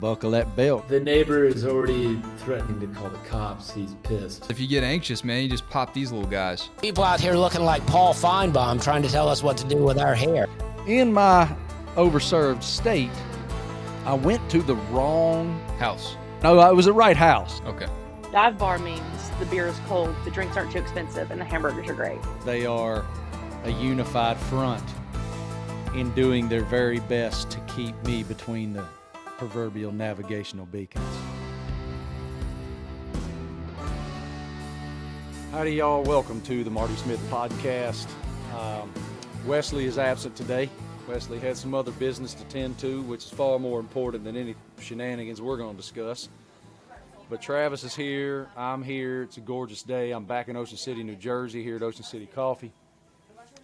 Buckle that belt. The neighbor is already threatening to call the cops. He's pissed. If you get anxious, man, you just pop these little guys. People out here looking like Paul Feinbaum trying to tell us what to do with our hair. In my overserved state, I went to the wrong House. No, it was the right house. Okay. Dive bar means the beer is cold, the drinks aren't too expensive, and the hamburgers are great. They are a unified front in doing their very best to keep me between the proverbial navigational beacons. Howdy, y'all. Welcome to the Marty Smith podcast. Wesley is absent today. Wesley had some other business to tend to, which is far more important than any shenanigans we're going to discuss. But Travis is here. I'm here. It's a gorgeous day. I'm back in Ocean City, New Jersey, here at Ocean City Coffee,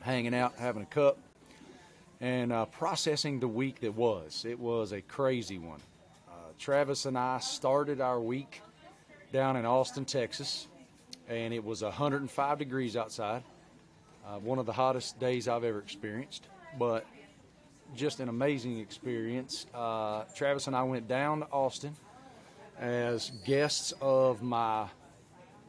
hanging out, having a cup, and processing the week that was. It was a crazy one. Travis and I started our week down in Austin, Texas, and it was 105 degrees outside. One of the hottest days I've ever experienced, but just an amazing experience. Travis and I went down to Austin as guests of my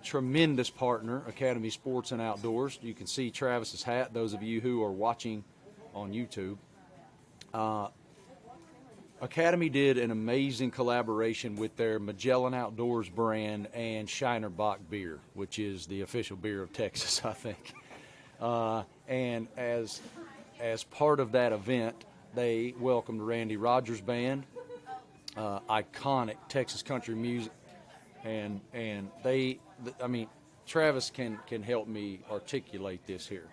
tremendous partner, Academy Sports and Outdoors. You can see Travis's hat, those of you who are watching on YouTube. Academy did an amazing collaboration with their Magellan Outdoors brand and Shiner Bock beer, which is the official beer of Texas, I think. And as part of that event, they welcomed Randy Rogers Band, iconic Texas country music, and Travis can help me articulate this here.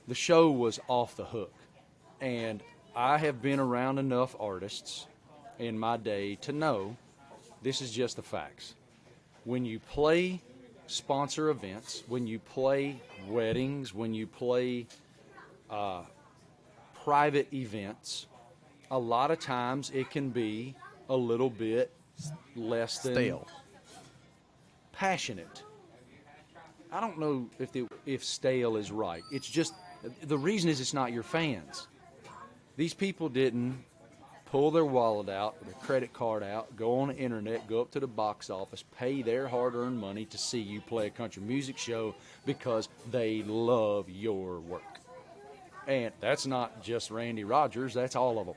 The show was off the hook, and I have been around enough artists in my day to know this is just the facts. When you play sponsor events, when you play weddings, when you play private events, a lot of times it can be a little bit less than Stale. Passionate. I don't know if stale is right. It's just, the reason is it's not your fans. These people didn't pull their wallet out, their credit card out, go on the internet, go up to the box office, pay their hard-earned money to see you play a country music show because they love your work. And that's not just Randy Rogers, that's all of them.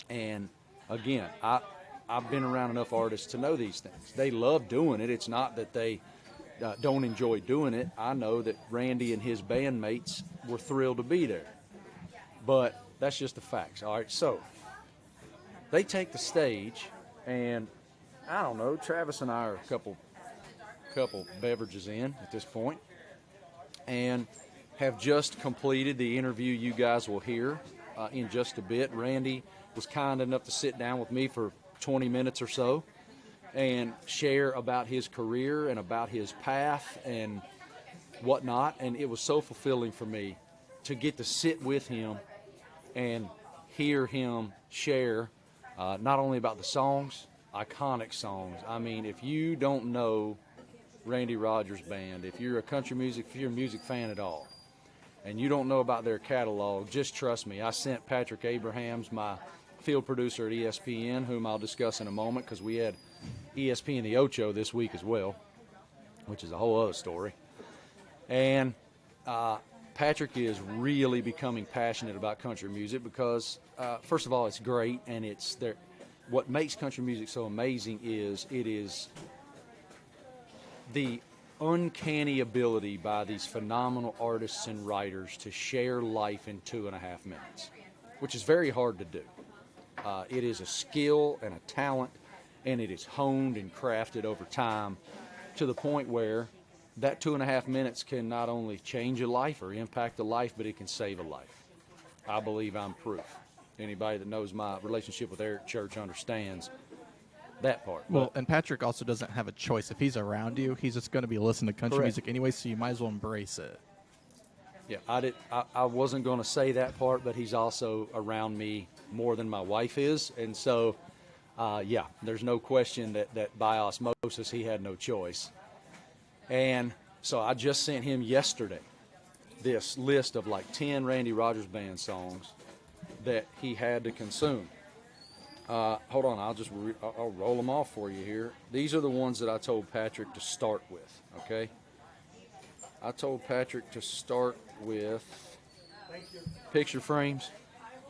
And again, I've been around enough artists to know these things. They love doing it. It's not that they don't enjoy doing it. I know that Randy and his bandmates were thrilled to be there. But that's just the facts. All right, so they take the stage, and I don't know, Travis and I are a couple beverages in at this point, and have just completed the interview you guys will hear in just a bit. Randy was kind enough to sit down with me for 20 minutes or so and share about his career and about his path and whatnot, and it was so fulfilling for me to get to sit with him and hear him share not only about the songs, iconic songs. I mean, if you don't know Randy Rogers Band, if you're a music fan at all, and you don't know about their catalog, just trust me. I sent Patrick Abrahams, my field producer at ESPN, whom I'll discuss in a moment because we had ESPN the Ocho this week as well, which is a whole other story. And Patrick is really becoming passionate about country music because, first of all, it's great, and it's there. What makes country music so amazing is it is the uncanny ability by these phenomenal artists and writers to share life in 2.5 minutes, which is very hard to do. It is a skill and a talent, and it is honed and crafted over time to the point where that 2.5 minutes can not only change a life or impact a life, but it can save a life. I believe I'm proof. Anybody that knows my relationship with Eric Church understands that part. Well, and Patrick also doesn't have a choice. If he's around you, he's just going to be listening to country Correct. music anyway, so you might as well embrace it. Yeah, I wasn't going to say that part, but he's also around me more than my wife is. And so, there's no question that by osmosis he had no choice. And so I just sent him yesterday this list of like 10 Randy Rogers Band songs that he had to consume. Hold on, I'll roll them off for you here. These are the ones that I told Patrick to start with, okay? I told Patrick to start with picture frames,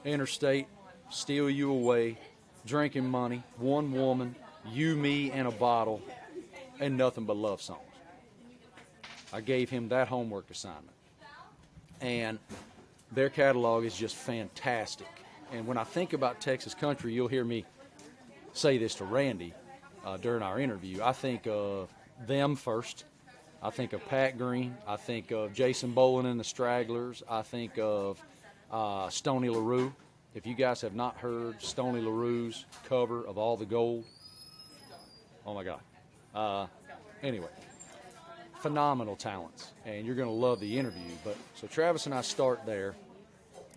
interstate, steal you away, drinking money, one woman, you, me, and a bottle, and nothing but love songs. I gave him that homework assignment. And their catalog is just fantastic. And when I think about Texas country, you'll hear me say this to Randy during our interview. I think of them first. I think of Pat Green. I think of Jason Bolin and the Stragglers. I think of Stoney LaRue. If you guys have not heard Stoney LaRue's cover of All the Gold, oh my God. Anyway, phenomenal talents, and you're going to love the interview. But so Travis and I start there.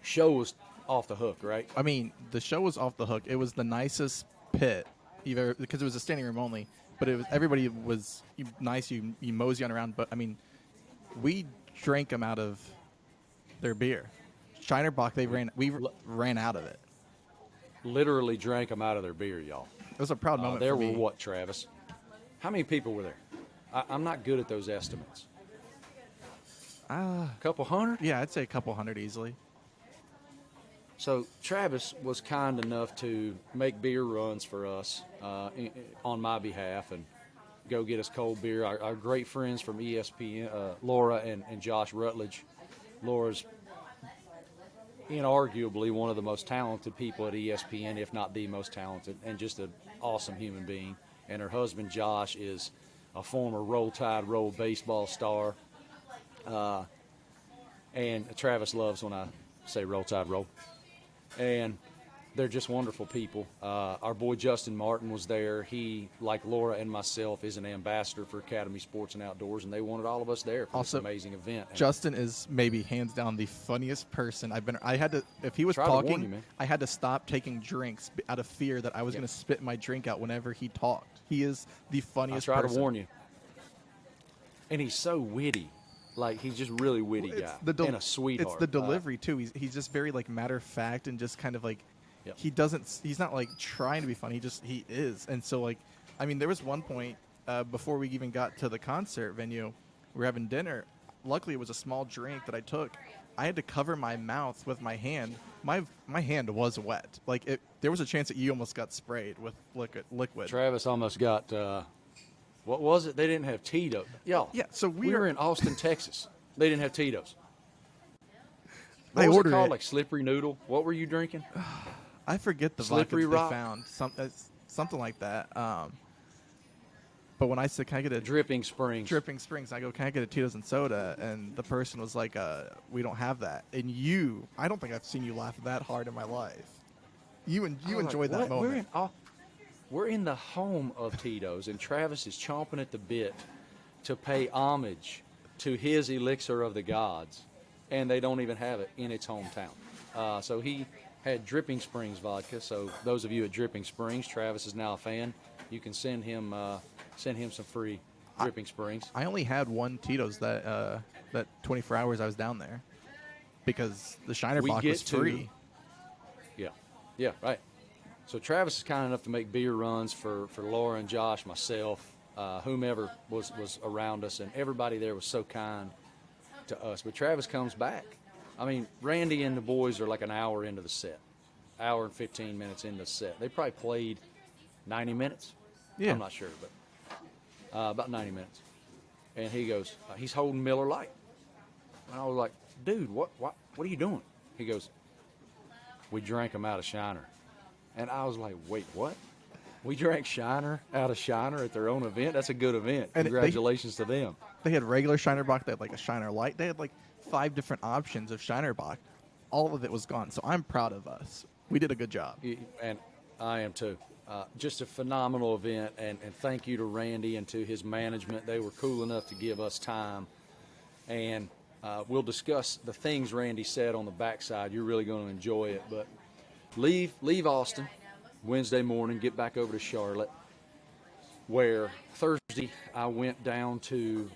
Show was off the hook, right? I mean, the show was off the hook. It was the nicest pit, either because it was a standing room only. But it was everybody was nice. You mosey on around. But I mean, we drank them out of their beer. Shiner Bock, we ran out of it. Literally drank them out of their beer, y'all. It was a proud moment there for me. were what, Travis? How many people were there? I'm not good at those estimates. A couple hundred? Yeah, I'd say a couple hundred easily. So Travis was kind enough to make beer runs for us on my behalf and go get us cold beer. Our great friends from ESPN, Laura and Josh Rutledge. Laura's inarguably one of the most talented people at ESPN, if not the most talented, and just an awesome human being. And her husband, Josh, is a former Roll Tide Roll baseball star. And Travis loves when I say Roll Tide Roll. And they're just wonderful people. Our boy Justin Martin was there. He, like Laura and myself, is an ambassador for Academy Sports and Outdoors, and they wanted all of us there for this amazing event. And Justin is maybe hands down the funniest person I've been. I had to, if he was Try to warn talking, you, man. I had to stop taking drinks out of fear that I was going to spit my drink out whenever he talked. He is the funniest I try person. to warn you. And he's so witty. Like, he's just really witty guy and a sweetheart. It's the delivery, too. He's just very, like, matter-of-fact and just kind of, like, Yep. he's not, like, trying to be funny. He is. And so, like, I mean, there was one point before we even got to the concert venue, we were having dinner. Luckily, it was a small drink that I took. I had to cover my mouth with my hand. My hand was wet. Like, there was a chance that you almost got sprayed with liquid. Travis almost got, what was it? They didn't have Tito's. Y'all, Yeah, so we were in Austin, Texas. They didn't have Tito's. I What was it ordered called? it. Like Slippery Noodle? What were you drinking? I forget the Slippery vodka that Rock? they found. Something like that. But when I said, can I get a Dripping Springs. Dripping Springs, I go, can I get a Tito's and soda? And the person was like, we don't have that. And I don't think I've seen you laugh that hard in my life. You enjoyed that moment. We're in the home of Tito's, and Travis is chomping at the bit to pay homage to his elixir of the gods, and they don't even have it in its hometown. So he had Dripping Springs vodka. So those of you at Dripping Springs, Travis is now a fan. You can send him some free Dripping Springs. I only had one Tito's that 24 hours I was down there because the Shiner Bock was free. Yeah, right. So Travis is kind enough to make beer runs for Laura and Josh, myself, whomever was around us, and everybody there was so kind to us. But Travis comes back. I mean, Randy and the boys are like an hour into the set, hour and 15 minutes into the set. They probably played 90 minutes. Yeah. I'm not sure, but about 90 minutes. And he goes, he's holding Miller Lite. And I was like, dude, what are you doing? He goes, we drank them out of Shiner. And I was like, wait, what? We drank Shiner out of Shiner at their own event? That's a good event. And Congratulations to them. They had regular Shiner Bock. They had like a Shiner Light. They had like 5 different options of Shiner Bock. All of it was gone. So I'm proud of us. We did a good job. And I am too. Just a phenomenal event. And thank you to Randy and to his management. They were cool enough to give us time. And we'll discuss the things Randy said on the backside. You're really going to enjoy it. But leave Austin Wednesday morning, get back over to Charlotte, where Thursday I went down to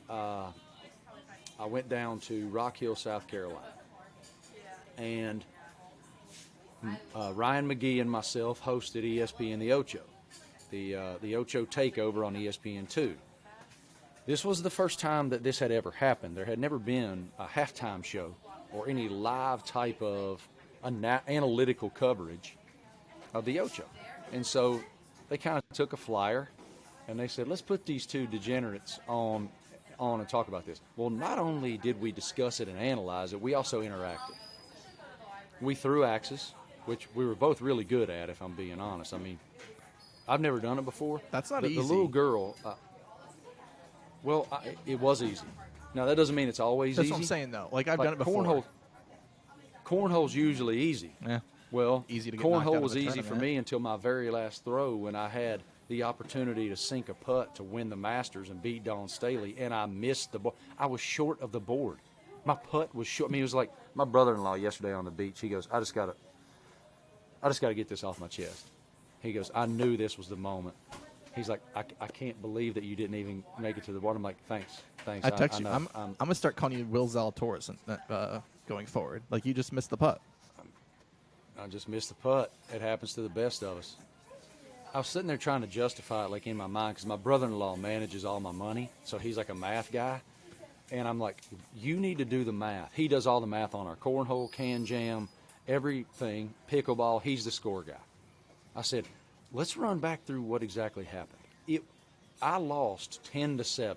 Rock Hill, South Carolina. And Ryan McGee and myself hosted ESPN the Ocho, the Ocho Takeover on ESPN2. This was the first time that this had ever happened. There had never been a halftime show or any live type of analytical coverage of the Ocho. And so they kind of took a flyer and they said, let's put these two degenerates on and talk about this. Well, not only did we discuss it and analyze it, we also interacted. We threw axes, which we were both really good at, if I'm being honest. I mean, I've never done it before. That's not easy. easy. The little girl, it was easy. Now, that doesn't mean it's always That's easy. what I'm saying, though. Like, I've done it before. Cornhole's usually easy. Yeah. Well, Easy to get knocked out cornhole of was a easy tournament. for me until my very last throw when I had the opportunity to sink a putt to win the Masters and beat Don Staley, and I missed the ball. I was short of the board. My putt was short. I mean, it was like my brother-in-law yesterday on the beach. He goes, I just got to get this off my chest. He goes, I knew this was the moment. He's like, I can't believe that you didn't even make it to the board. I'm like, thanks. I text you. I'm going to start calling you Will Zalatoris going forward. Like, you just missed the putt. I just missed the putt. It happens to the best of us. I was sitting there trying to justify it, like, in my mind, because my brother-in-law manages all my money, so he's like a math guy. And I'm like, you need to do the math. He does all the math on our cornhole, can jam, everything, pickleball. He's the score guy. I said, let's run back through what exactly happened. I lost 10-7.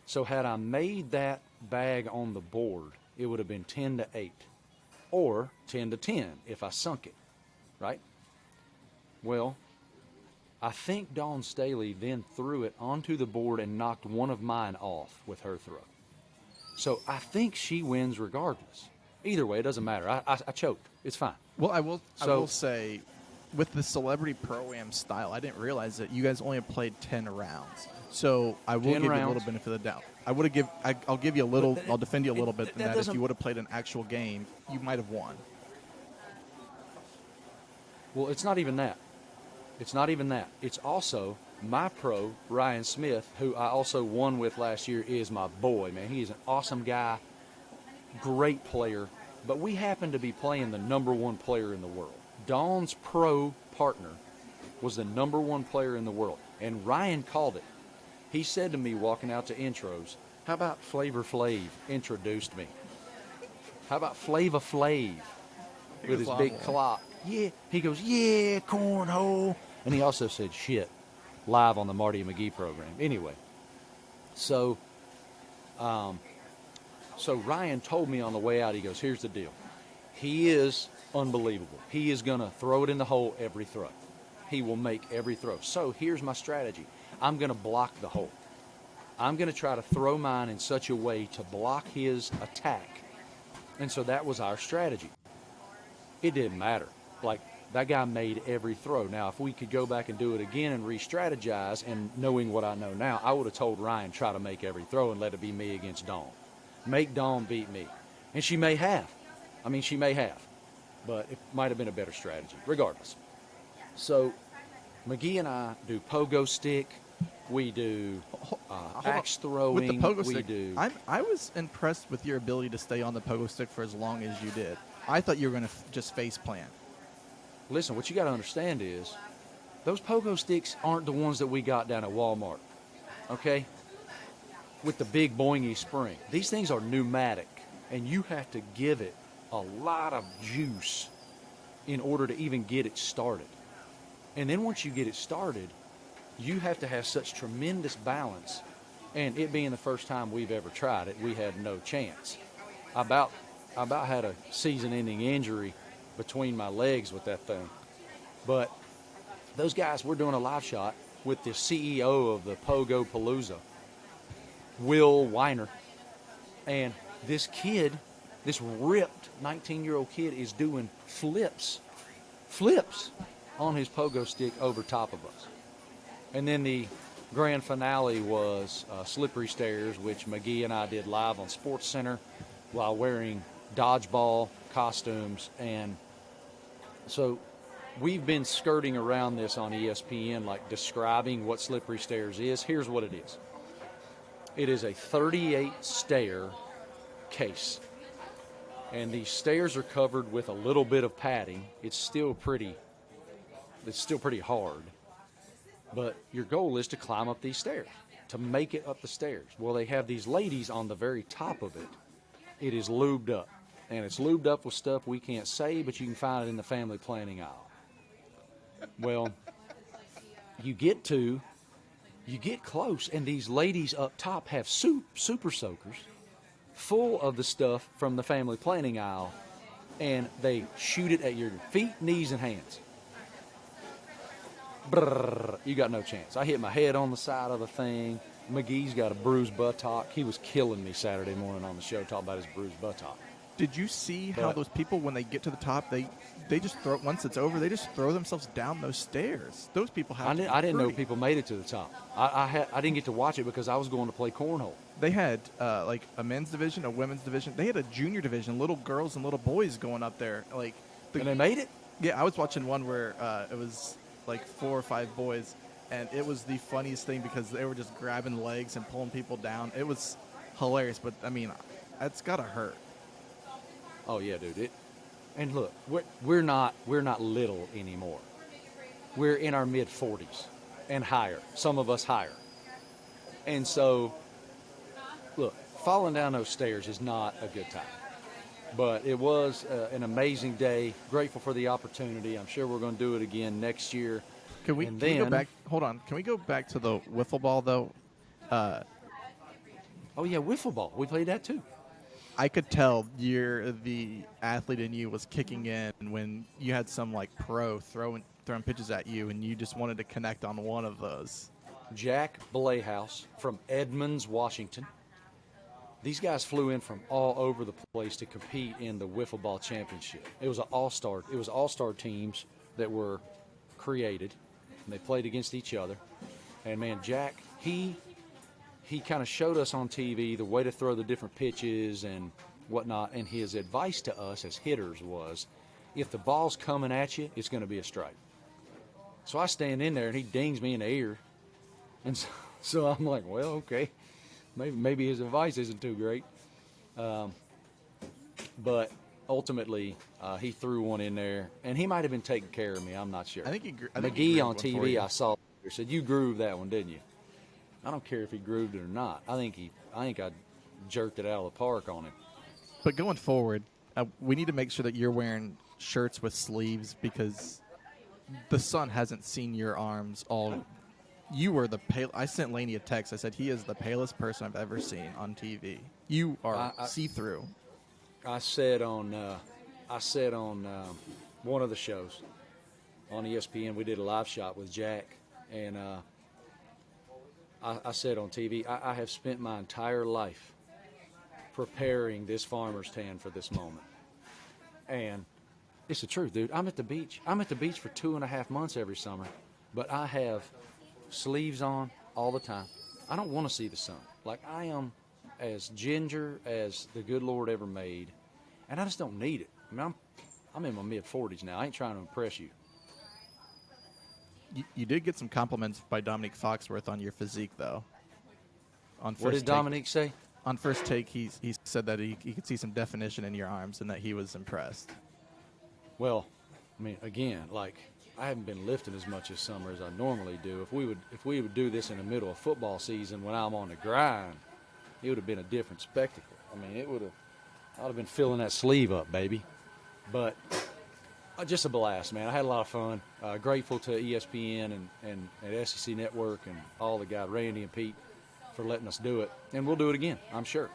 So had I made that bag on the board, it would have been 10-8. Or 10-10 if I sunk it, right? Well, I think Dawn Staley then threw it onto the board and knocked one of mine off with her throw. So I think she wins regardless. Either way, it doesn't matter. I choked. It's fine. Well, I will say, with the Celebrity Pro-Am style, I didn't realize that you guys only played 10 rounds. So I will give you a little benefit of the doubt. I'll give you a little. I'll defend you a little bit. That if you would have played an actual game, you might have won. Well, it's not even that. It's also my pro, Ryan Smith, who I also won with last year, is my boy, man. He is an awesome guy, great player. But we happen to be playing the number one player in the world. Dawn's pro partner was the number one player in the world, and Ryan called it. He said to me walking out to intros, how about Flavor Flav introduced me? How about Flavor Flav with his big clock? Yeah. He goes, yeah, cornhole. And he also said shit live on the Marty and McGee program. Anyway, so Ryan told me on the way out, he goes, here's the deal. He is unbelievable. He is going to throw it in the hole every throw. He will make every throw. So here's my strategy. I'm going to block the hole. I'm going to try to throw mine in such a way to block his attack. And so that was our strategy. It didn't matter. Like, that guy made every throw. Now, if we could go back and do it again and re-strategize, and knowing what I know now, I would have told Ryan, try to make every throw and let it be me against Dawn. Make Dawn beat me. And she may have. She may have. But it might have been a better strategy, regardless. So, McGee and I do pogo stick. We do axe throwing. With the pogo we stick, do. I was impressed with your ability to stay on the pogo stick for as long as you did. I thought you were going to just face plant. Listen, what you got to understand is those pogo sticks aren't the ones that we got down at Walmart, okay? With the big boingy spring. These things are pneumatic, and you have to give it a lot of juice in order to even get it started. And then once you get it started, you have to have such tremendous balance. And it being the first time we've ever tried it, we had no chance. I about had a season-ending injury between my legs with that thing. But those guys, we're doing a live shot with the CEO of the Pogo Palooza, Will Weiner. And this kid, this ripped 19-year-old kid, is doing flips on his pogo stick over top of us. And then the grand finale was Slippery Stairs, which McGee and I did live on Sports Center while wearing dodgeball costumes. And so we've been skirting around this on ESPN, like describing what Slippery Stairs is. Here's what it is. It is a 38 stair case. and these stairs are covered with a little bit of padding. It's still pretty hard, but your goal is to climb up these stairs, to make it up the stairs. Well, they have these ladies on the very top of it. It is lubed up, and it's lubed up with stuff we can't say, but you can find it in the family planning aisle. Well, you get close, and these ladies up top have super soakers full of the stuff from the family planning aisle, and they shoot it at your feet, knees, and hands. Brrr, you got no chance. I hit my head on the side of the thing. McGee's got a bruised buttock. He was killing me Saturday morning on the show talking about his bruised buttock. Did you see how those people, when they get to the top, they just throw, once it's over, they just throw themselves down those stairs? Those people have I didn't know people made it to the top. I didn't get to watch it because I was going to play cornhole. They had like a men's division, a women's division. They had a junior division, little girls and little boys going up there. And they made it? Yeah, I was watching one where it was like 4 or 5 boys, and it was the funniest thing because they were just grabbing legs and pulling people down. It was hilarious, but I mean, that's gotta hurt. Oh yeah, dude. And look, we're not little anymore. We're in our mid-40s and higher. Some of us higher. And so, look, falling down those stairs is not a good time. But it was an amazing day. Grateful for the opportunity. I'm sure we're going to do it again next year. Can we go back? Hold on. Can we go back to the wiffle ball though? Oh yeah, wiffle ball. We played that too. I could tell the athlete in you was kicking in when you had some like pro throwing pitches at you, and you just wanted to connect on one of those. Jack Belay from Edmonds, Washington. These guys flew in from all over the place to compete in the wiffle ball championship. It was all-star teams that were created, and they played against each other. And man, Jack, he kind of showed us on TV the way to throw the different pitches and whatnot, and his advice to us as hitters was, if the ball's coming at you, it's going to be a strike. So I stand in there, and he dings me in the ear, and so I'm like, well, okay, maybe his advice isn't too great. But ultimately, he threw one in there, and he might have been taking care of me. I'm not sure. I think McGee on TV, I saw, said, you grooved that one, didn't you? I don't care if he grooved it or not. I think I jerked it out of the park on him. But going forward, we need to make sure that you're wearing shirts with sleeves because the sun hasn't seen your arms all. You were the pale. I sent Laney a text. I said he is the palest person I've ever seen on TV. You are see-through. I said on one of the shows on ESPN, we did a live shot with Jack, and I said on TV, I have spent my entire life preparing this farmer's tan for this moment. And it's the truth, dude. I'm at the beach. I'm at the beach for 2.5 months every summer, but I have sleeves on all the time. I don't want to see the sun. Like, I am as ginger as the good Lord ever made, and I just don't need it. I mean, I'm in my mid-40s now. I ain't trying to impress you. You did get some compliments by Dominique Foxworth on your physique, though. What did Dominique say? On First Take, he said that he could see some definition in your arms and that he was impressed. Well, I mean, again, like, I haven't been lifting as much this summer as I normally do. If we would do this in the middle of football season when I'm on the grind, it would have been a different spectacle. I mean, I'd have been filling that sleeve up, baby. But just a blast, man. I had a lot of fun. Grateful to ESPN and at SEC Network and all the guys, Randy and Pete, for letting us do it. And we'll do it again, I'm sure.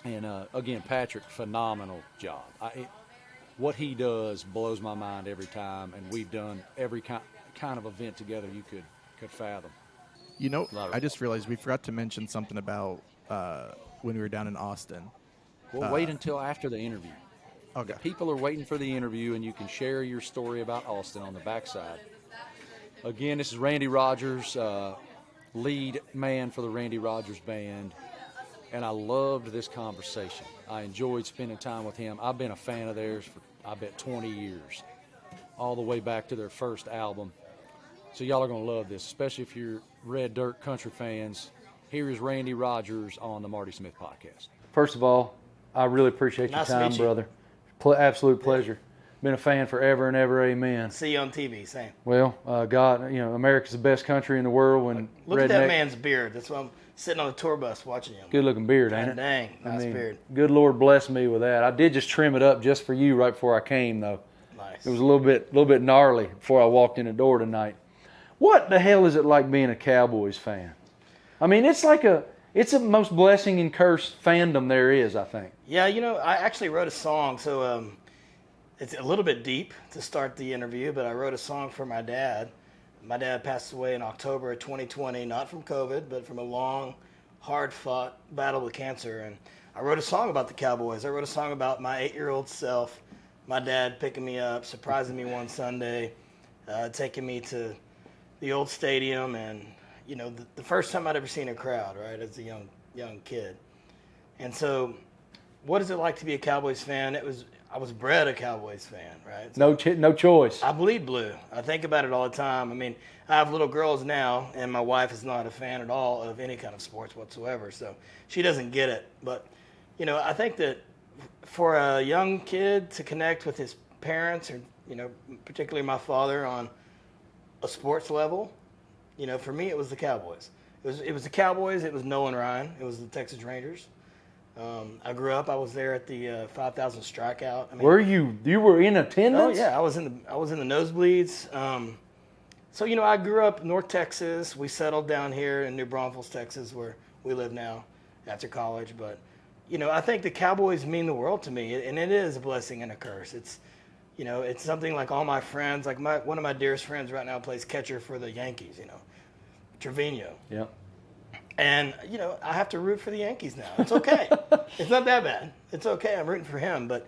And, again, Patrick, phenomenal job. What he does blows my mind every time, and we've done every kind of event together you could fathom. You know, I just realized we forgot to mention something about when we were down in Austin. We'll wait until after the interview. Okay. People are waiting for the interview, and you can share your story about Austin on the backside. Again, this is Randy Rogers, lead man for the Randy Rogers Band, and I loved this conversation. I enjoyed spending time with him. I've been a fan of theirs for, I bet, 20 years, all the way back to their first album. So y'all are going to love this, especially if you're Red Dirt country fans. Here is Randy Rogers on the Marty Smith Podcast. First of all, I really appreciate your Nice to time, meet you. brother. Absolute pleasure. Been a fan forever and ever, amen. See you on TV, same. Well, God, America's the best country in the world. When Look at that man's beard. That's why I'm sitting on the tour bus watching him. Good-looking beard, ain't God it? dang, nice beard. Good Lord bless me with that. I did just trim it up just for you right before I came, though. Nice. It was a little bit gnarly before I walked in the door tonight. What the hell is it like being a Cowboys fan? I mean, it's a most blessing and curse fandom there is, I think. Yeah, I actually wrote a song, so it's a little bit deep to start the interview, but I wrote a song for my dad. My dad passed away in October of 2020, not from COVID, but from a long, hard-fought battle with cancer. And I wrote a song about the Cowboys. I wrote a song about my 8-year-old self, my dad picking me up, surprising me one Sunday, taking me to the old stadium, and the first time I'd ever seen a crowd, right, as a young kid. And so, what is it like to be a Cowboys fan? I was bred a Cowboys fan, right? So No choice. I bleed blue. I think about it all the time. I mean, I have little girls now, and my wife is not a fan at all of any kind of sports whatsoever, so she doesn't get it. But, I think that for a young kid to connect with his parents, or, particularly my father, on a sports level, for me it was the Cowboys. It was the Cowboys, it was Nolan Ryan, it was the Texas Rangers. I grew up. I was there at the 5,000 strikeout. I mean, Were you? You were in attendance? Oh yeah, I was in the nosebleeds. So I grew up in North Texas. We settled down here in New Braunfels, Texas, where we live now after college. But I think the Cowboys mean the world to me, and it is a blessing and a curse. It's it's something like all my friends. Like one of my dearest friends right now plays catcher for the Yankees. Trevino. Yeah. And, I have to root for the Yankees now. It's okay. It's not that bad. It's okay. I'm rooting for him. But,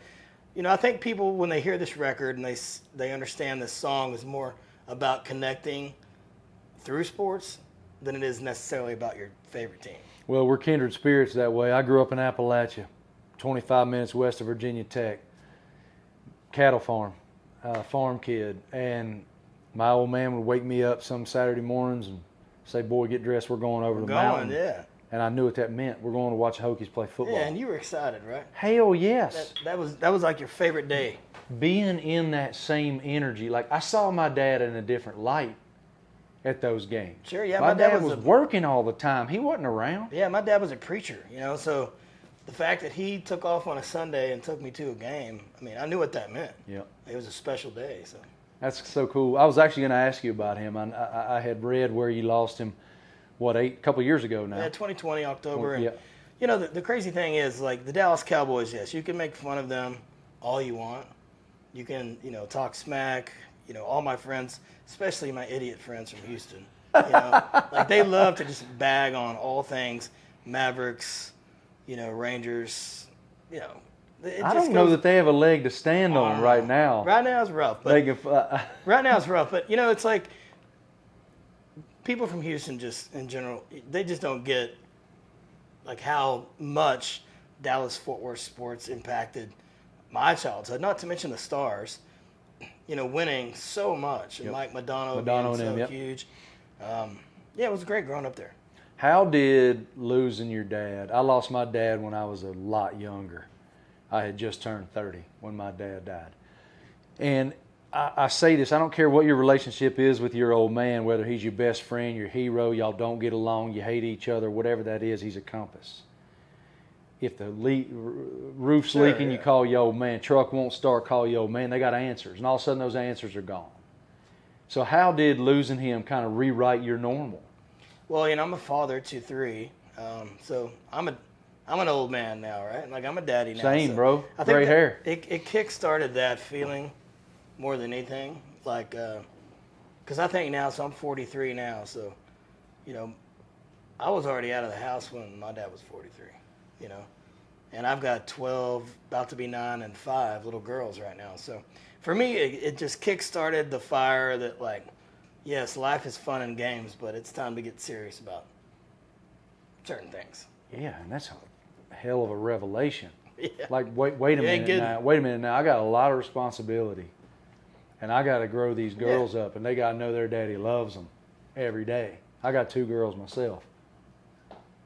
I think people, when they hear this record and they understand this song is more about connecting through sports than it is necessarily about your favorite team. Well, we're kindred spirits that way. I grew up in Appalachia, 25 minutes west of Virginia Tech. Cattle farm, farm kid. And my old man would wake me up some Saturday mornings and say, boy, get dressed, we're going over the mountain. Yeah. And I knew what that meant. We're going to watch the Hokies play football. Yeah, and you were excited, right? Hell yes. That was like your favorite day. Being in that same energy. Like, I saw my dad in a different light at those games. Sure, yeah. My dad was working all the time. He wasn't around. Yeah, my dad was a preacher, so the fact that he took off on a Sunday and took me to a game, I mean, I knew what that meant. Yeah. It was a special day, so. That's so cool. I was actually going to ask you about him. I had read where you lost him, a couple of years ago now. Yeah, 2020, October. And, yeah. The crazy thing is, like, the Dallas Cowboys, yes, you can make fun of them all you want. You can, talk smack. All my friends, especially my idiot friends from Houston, like, they love to just bag on all things Mavericks, Rangers, I don't know that they have a leg to stand on right now. Right now is rough. But right now is rough. But, it's like people from Houston just, in general, they just don't get, like, how much Dallas-Fort Worth sports impacted my childhood, not to mention the Stars, winning so much. And Mike Madonna being so huge. It was great growing up there. How did losing your dad? I lost my dad when I was a lot younger. I had just turned 30 when my dad died. And I say this, I don't care what your relationship is with your old man, whether he's your best friend, your hero, y'all don't get along, you hate each other, whatever that is, he's a compass. If the roof's leaking, you call your old man. Truck won't start, call your old man. They got answers. And all of a sudden those answers are gone. So how did losing him kind of rewrite your normal? Well, I'm a father to 3. So I'm an old man now, right? Like, I'm a daddy now. Same, so bro. I think Gray hair. It kick-started that feeling more than anything. Like, because I think now, so I'm 43 now, so, I was already out of the house when my dad was 43, And I've got 12, about to be 9 and 5 little girls right now. So for me, it just kick-started the fire that, like, yes, life is fun and games, but it's time to get serious about certain things. Yeah, and that's a hell of a revelation. Yeah. Like, wait a minute now. Wait a minute now. I got a lot of responsibility, and I got to grow these girls up, and they got to know their daddy loves them every day. I got 2 girls myself.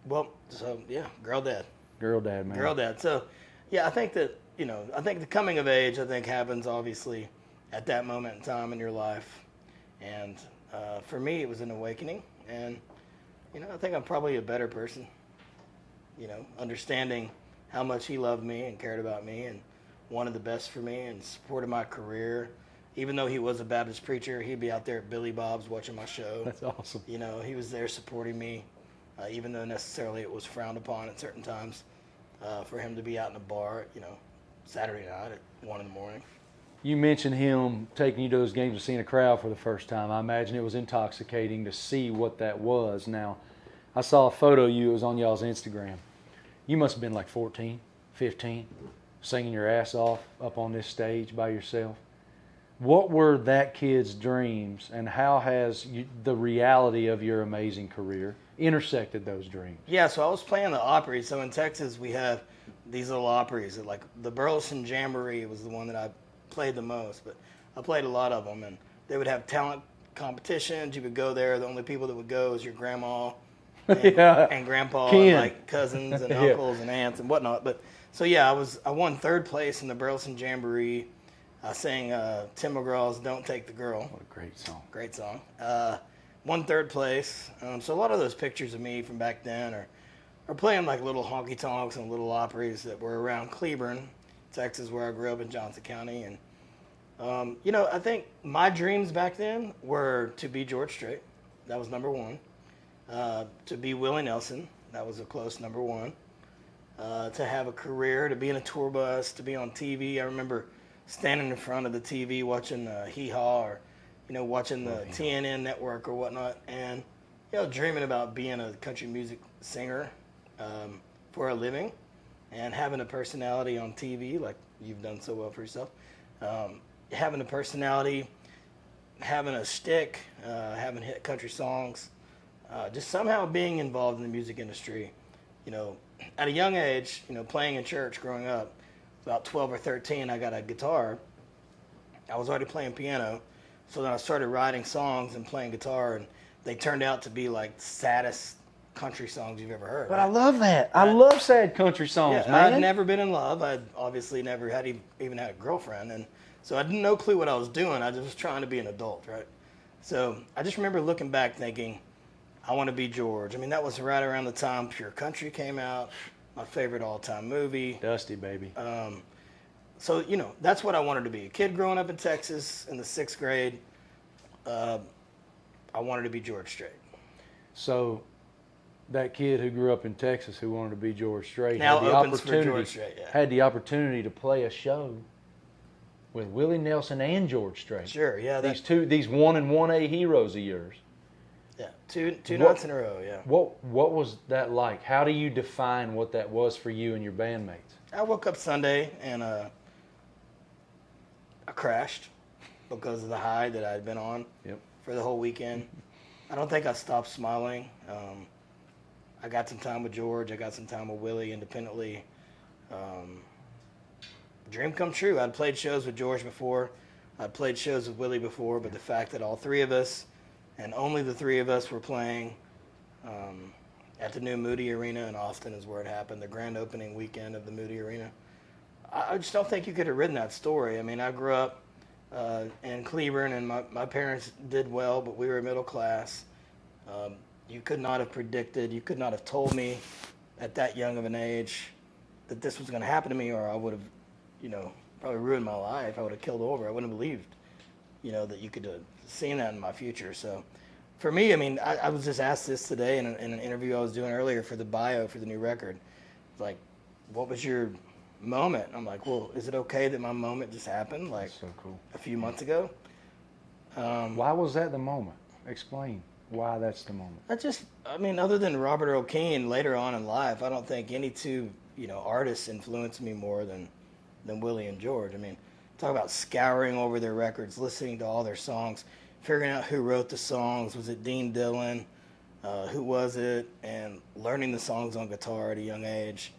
Well, so, girl dad. Girl dad, man. Girl dad. So, Yeah, I think that, I think the coming of age, happens obviously at that moment in time in your life. And for me, it was an awakening. And, I think I'm probably a better person, understanding how much he loved me and cared about me and wanted the best for me and supported my career. Even though he was a Baptist preacher, he'd be out there at Billy Bob's watching my show. That's awesome. He was there supporting me, even though necessarily it was frowned upon at certain times for him to be out in a bar, Saturday night at 1 in the morning. You mentioned him taking you to those games and seeing a crowd for the first time. I imagine it was intoxicating to see what that was. Now, I saw a photo of you. It was on y'all's Instagram. You must have been like 14, 15, singing your ass off up on this stage by yourself. What were that kid's dreams, and how has the reality of your amazing career intersected those dreams? Yeah, so I was playing the Opry. So in Texas, we have these little Opries. Like the Burleson Jamboree was the one that I played the most, but I played a lot of them. And they would have talent competitions. You would go there. The only people that would go was your grandma and, and grandpa, and like cousins and uncles and aunts and whatnot. But so yeah, I won 3rd place in the Burleson Jamboree. I sang Tim McGraw's "Don't Take the Girl." What a great song! Great song. Won 3rd place. So a lot of those pictures of me from back then are playing like little honky tonks and little Opries that were around Cleburne, Texas, where I grew up in Johnson County. And I think my dreams back then were to be George Strait. That was number 1. To be Willie Nelson. That was a close number 1. To have a career, to be in a tour bus, to be on TV. I remember standing in front of the TV watching Hee Haw or, watching the TNN network or whatnot, and, dreaming about being a country music singer for a living and having a personality on TV like you've done so well for yourself. Having a personality, having a stick, having hit country songs, just somehow being involved in the music industry. At a young age, playing in church growing up, about 12 or 13, I got a guitar. I was already playing piano, so then I started writing songs and playing guitar, and they turned out to be like the saddest country songs you've ever heard. But I love that. I love sad country songs, man. I'd never been in love. I'd obviously never even had a girlfriend, and so I had no clue what I was doing. I just was trying to be an adult, right? So I just remember looking back thinking, I want to be George. I mean, that was right around the time Pure Country came out, my favorite all-time movie. Dusty, baby. So, that's what I wanted to be. A kid growing up in Texas in the 6th grade, I wanted to be George Strait. So that kid who grew up in Texas who wanted to be George Strait now had the opens for opportunity, George Strait, yeah. had the opportunity to play a show with Willie Nelson and George Strait. Sure, yeah. These 1 and 1A heroes of yours. Yeah, two nights in a row, yeah. What was that like? How do you define what that was for you and your bandmates? I woke up Sunday and I crashed because of the high that I'd been on for the whole weekend. I don't think I stopped smiling. I got some time with George. I got some time with Willie independently. Dream come true. I'd played shows with George before. I'd played shows with Willie before, but the fact that all 3 of us, and only the 3 of us, were playing at the new Moody Arena in Austin is where it happened, the grand opening weekend of the Moody Arena. I just don't think you could have written that story. I mean, I grew up in Cleburne, and my parents did well, but we were middle class. You could not have predicted, you could not have told me at that young of an age that this was going to happen to me, or I would have, probably ruined my life. I would have killed over. I wouldn't have believed, that you could have seen that in my future. So for me, I mean, I was just asked this today in an interview I was doing earlier for the bio for the new record. Like, what was your moment? I'm like, well, is it okay that my moment just happened like so cool. a few months ago? Why was that the moment? Explain why that's the moment. Other than Robert Earl Keen later on in life, I don't think any 2, artists influenced me more than Willie and George. I mean, talk about scouring over their records, listening to all their songs, figuring out who wrote the songs. Was it Dean Dillon? Who was it? And learning the songs on guitar at a young age,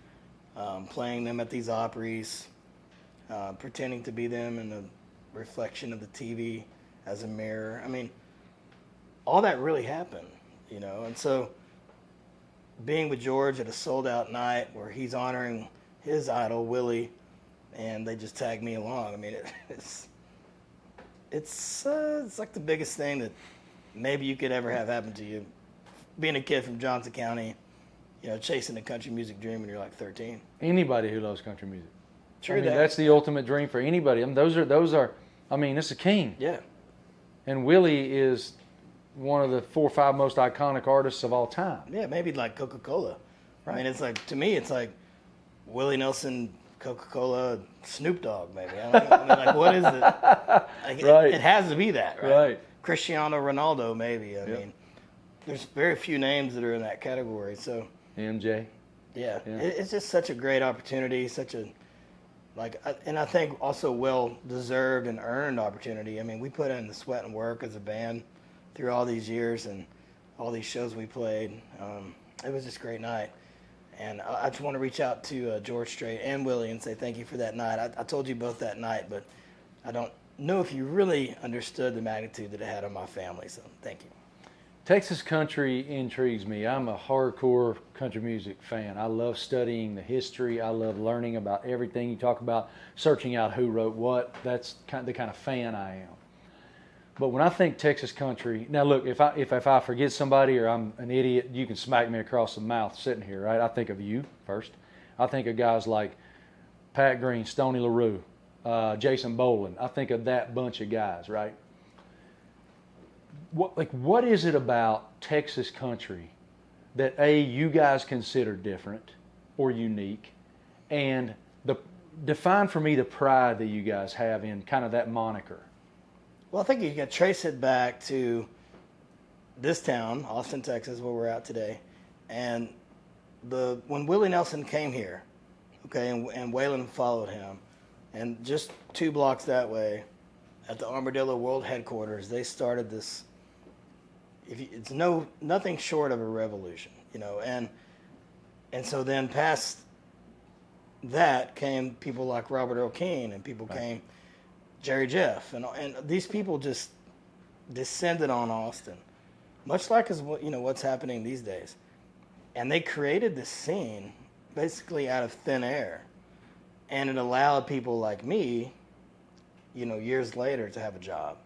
playing them at these Opries, pretending to be them in the reflection of the TV as a mirror. I mean, all that really happened, And so being with George at a sold-out night where he's honoring his idol, Willie, and they just tagged me along. I mean, it's like the biggest thing that maybe you could ever have happen to you. Being a kid from Johnson County, chasing the country music dream when you're like 13. Anybody who loves country music. True I mean, that. that's the ultimate dream for anybody. I mean, those are. I mean, it's a king. Yeah. And Willie is one of the 4 or 5 most iconic artists of all time. Yeah, maybe like Coca-Cola. Right. I mean, it's like, to me, it's like Willie Nelson, Coca-Cola, Snoop Dogg, maybe. I don't know. I mean, like, what is it? Like, Right. It has to be that, right? Right. Cristiano Ronaldo, maybe. I Yep. mean, there's very few names that are in that category. So, MJ. yeah. Yeah. It's just such a great opportunity, and I think also well-deserved and earned opportunity. I mean, we put in the sweat and work as a band through all these years and all these shows we played. It was just a great night. And I just want to reach out to George Strait and Willie and say thank you for that night. I told you both that night, but I don't know if you really understood the magnitude that it had on my family, so thank you. Texas country intrigues me. I'm a hardcore country music fan. I love studying the history. I love learning about everything you talk about, searching out who wrote what. That's the kind of fan I am. But when I think Texas country, now look, if I forget somebody or I'm an idiot, you can smack me across the mouth sitting here, right? I think of you first. I think of guys like Pat Green, Stoney LaRue, Jason Boland. I think of that bunch of guys, right? What is it about Texas country that you guys consider different or unique, and define for me the pride that you guys have in kind of that moniker? Well, I think you can trace it back to this town, Austin, Texas, where we're at today, and when Willie Nelson came here, okay, and Waylon followed him, and just 2 blocks that way, at the Armadillo World Headquarters, they started this. It's nothing short of a revolution, and so then past that came people like Robert Earl Keen, and people came Jerry Jeff, and these people just descended on Austin, much like what's happening these days, and they created this scene basically out of thin air, and it allowed people like me, years later, to have a job.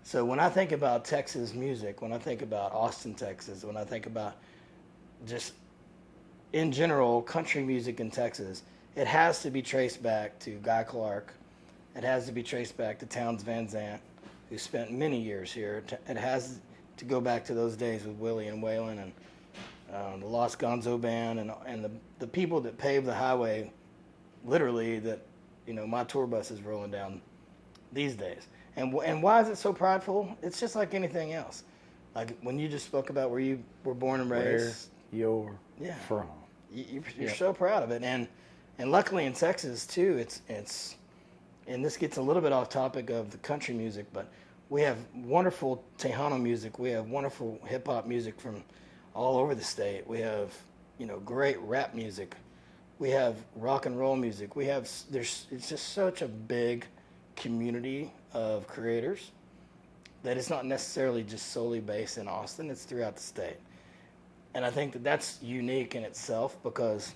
So when I think about Texas music, when I think about Austin, Texas, when I think about just in general country music in Texas, it has to be traced back to Guy Clark. It has to be traced back to Towns Van Zandt, who spent many years here. It has to go back to those days with Willie and Waylon and the Los Gonzo Band and the people that paved the highway, literally, that my tour bus is rolling down these days. And why is it so prideful? It's just like anything else. Like when you just spoke about where you were born and raised. Where you're from. You're so proud of it. And luckily in Texas, too, it's and this gets a little bit off topic of the country music, but we have wonderful Tejano music. We have wonderful hip-hop music from all over the state. We have, great rap music. We have rock and roll music. It's just such a big community of creators that it's not necessarily just solely based in Austin. It's throughout the state. And I think that that's unique in itself because,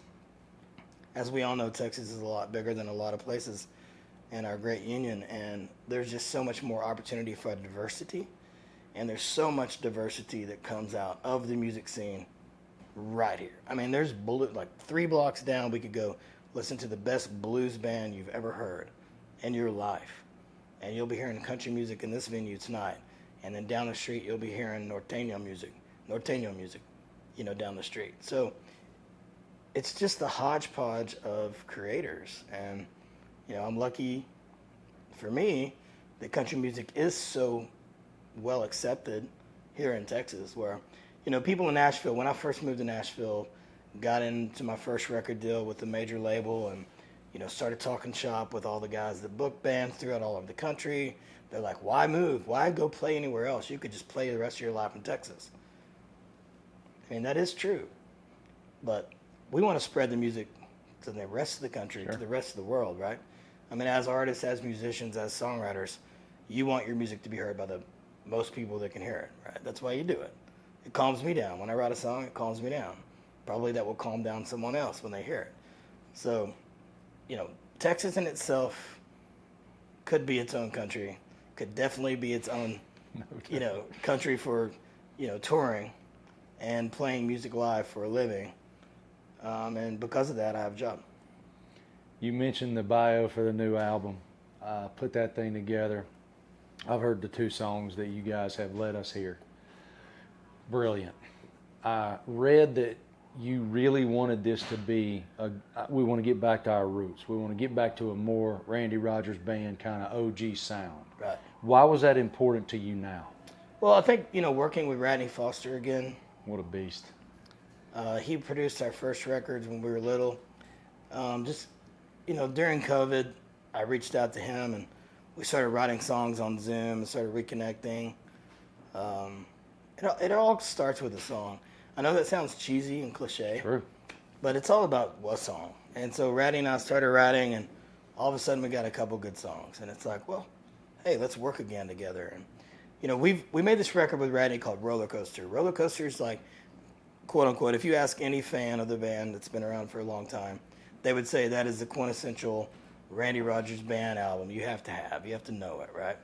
as we all know, Texas is a lot bigger than a lot of places in our great union, and there's just so much more opportunity for diversity, and there's so much diversity that comes out of the music scene right here. I mean, there's like 3 blocks down, we could go listen to the best blues band you've ever heard in your life, and you'll be hearing country music in this venue tonight, and then down the street you'll be hearing norteño music, down the street. So it's just the hodgepodge of creators, and I'm lucky, for me, that country music is so well accepted here in Texas, where people in Nashville, when I first moved to Nashville, got into my first record deal with a major label, and started talking shop with all the guys that book bands throughout all over the country. They're like, why move? Why go play anywhere else? You could just play the rest of your life in Texas. I mean, that is true. But we want to spread the music to the rest of the country, to the rest of the world, right? I mean, as artists, as musicians, as songwriters, you want your music to be heard by the most people that can hear it, right? That's why you do it. It calms me down. When I write a song, it calms me down. Probably that will calm down someone else when they hear it. So, Texas in itself could be its own country, could definitely be its own, country for, touring and playing music live for a living. And because of that, I have a job. You mentioned the bio for the new album. Put that thing together. I've heard the 2 songs that you guys have let us hear. Brilliant. I read that you really wanted this to be, we want to get back to our roots. We want to get back to a more Randy Rogers Band kind of OG sound. Right. Why was that important to you now? Well, I think, working with Rodney Foster again. What a beast. He produced our first records when we were little. During COVID, I reached out to him and we started writing songs on Zoom and started reconnecting. It all starts with a song. I know that sounds cheesy and cliche, True. but it's all about what song. And so Rodney and I started writing, and all of a sudden we got a couple good songs. And it's like, well, hey, let's work again together. And we made this record with Rodney called Roller Coaster. Roller Coaster is like, quote unquote, if you ask any fan of the band that's been around for a long time, they would say that is the quintessential Randy Rogers Band album you have to know it, right?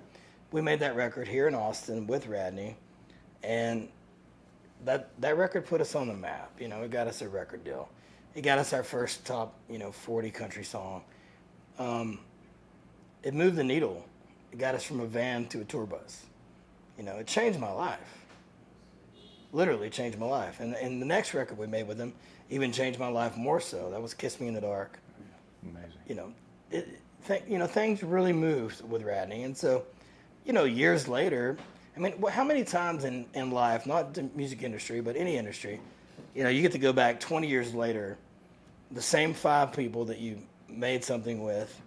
We made that record here in Austin with Rodney, and that record put us on the map. It got us a record deal. It got us our first top, 40 country song. It moved the needle. It got us from a van to a tour bus. It changed my life. Literally changed my life. And the next record we made with him even changed my life more so. That was Kiss Me in the Dark. Amazing. Things really moved with Rodney. And so, years later, how many times in life, not the music industry, but any industry, you get to go back 20 years later, the same 5 people that you made something with,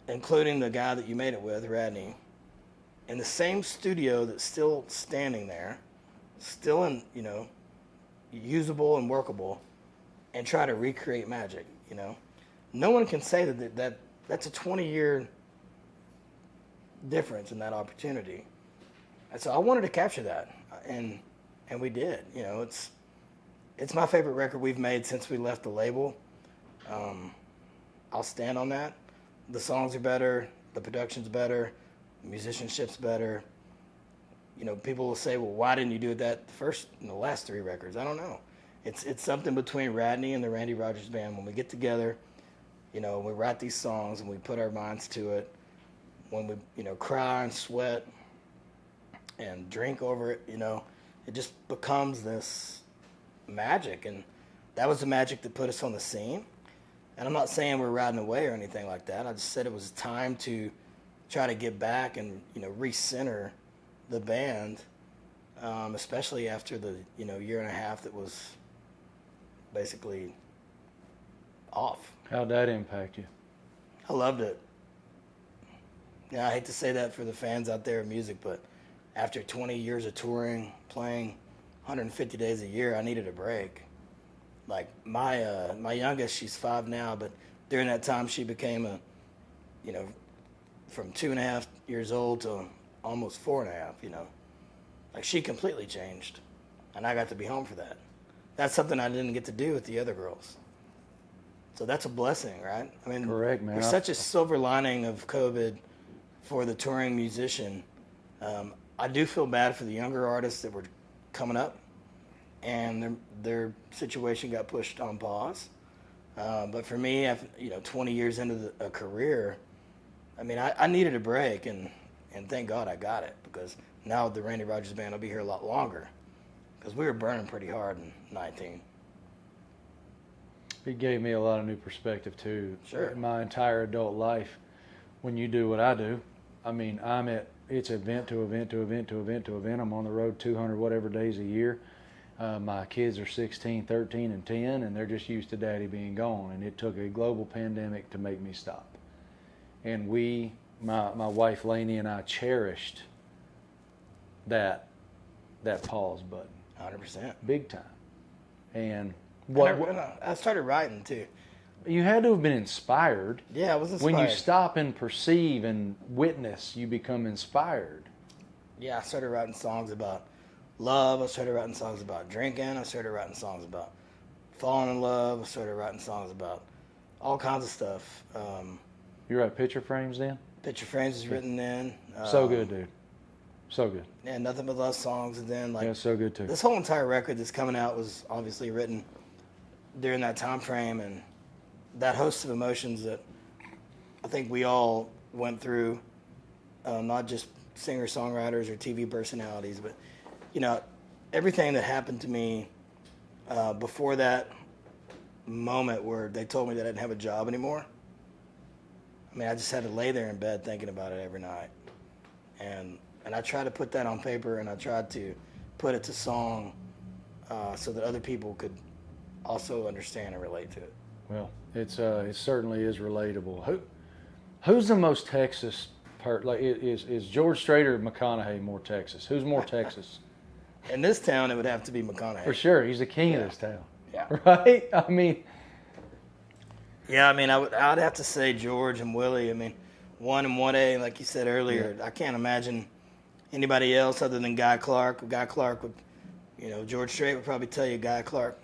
including the guy that you made it with, Rodney, in the same studio that's still standing there, still in, usable and workable, and try to recreate magic, No one can say that that's a 20-year difference in that opportunity. And so I wanted to capture that, and we did. It's my favorite record we've made since we left the label. I'll stand on that. The songs are better, the production's better, the musicianship's better. People will say, well, why didn't you do that the last 3 records? I don't know. It's something between Rodney and the Randy Rogers Band. When we get together, we write these songs and we put our minds to it. When we, cry and sweat and drink over it, it just becomes this magic. And that was the magic that put us on the scene. And I'm not saying we're riding away or anything like that. I just said it was time to try to get back and, recenter the band, especially after the, year and a half that was basically off. How'd that impact you? I loved it. I hate to say that for the fans out there of music, but after 20 years of touring, playing 150 days a year, I needed a break. Like my youngest, she's 5 now, but during that time she became from 2.5 years old to almost 4.5, Like she completely changed, and I got to be home for that. That's something I didn't get to do with the other girls. So that's a blessing, right? Correct, man. There's such a silver lining of COVID for the touring musician. I do feel bad for the younger artists that were coming up, and their situation got pushed on pause. But for me, 20 years into a career, I needed a break, and thank God I got it, because now the Randy Rogers Band will be here a lot longer, because we were burning pretty hard in 19. It gave me a lot of new perspective too. Sure. In my entire adult life, when you do what I do, it's event to event to event to event to event. I'm on the road 200 whatever days a year. My kids are 16, 13, and 10, and they're just used to Daddy being gone. And it took a global pandemic to make me stop. And my wife Lainey and I cherished that pause button. 100%. Big time. And I started writing too. you had to have been inspired. Yeah, I was inspired. When you stop and perceive and witness, you become inspired. Yeah, I started writing songs about love. I started writing songs about drinking. I started writing songs about falling in love. I started writing songs about all kinds of stuff. You write picture frames then? Picture Frames is written then. So good, dude. So good. Yeah, Nothing But Love songs. And then, like, Yeah, so good too. this whole entire record that's coming out was obviously written during that time frame, and that host of emotions that I think we all went through, not just singer-songwriters or TV personalities, but, you know, everything that happened to me before that moment where they told me that I didn't have a job anymore. I mean, I just had to lay there in bed thinking about it every night. And I tried to put that on paper, and I tried to put it to song so that other people could also understand and relate to it. Well, it certainly is relatable. Who's the most Texas part? Like, is George Strait or McConaughey more Texas? Who's more Texas? In this town, it would have to be McConaughey. For sure, he's the king of this town. Yeah. Right? I mean, Yeah, I mean, I'd have to say George and Willie. I mean, 1 and 1A, like you said earlier. I can't imagine anybody else other than Guy Clark. Guy Clark would, you know, George Strait would probably tell you Guy Clark.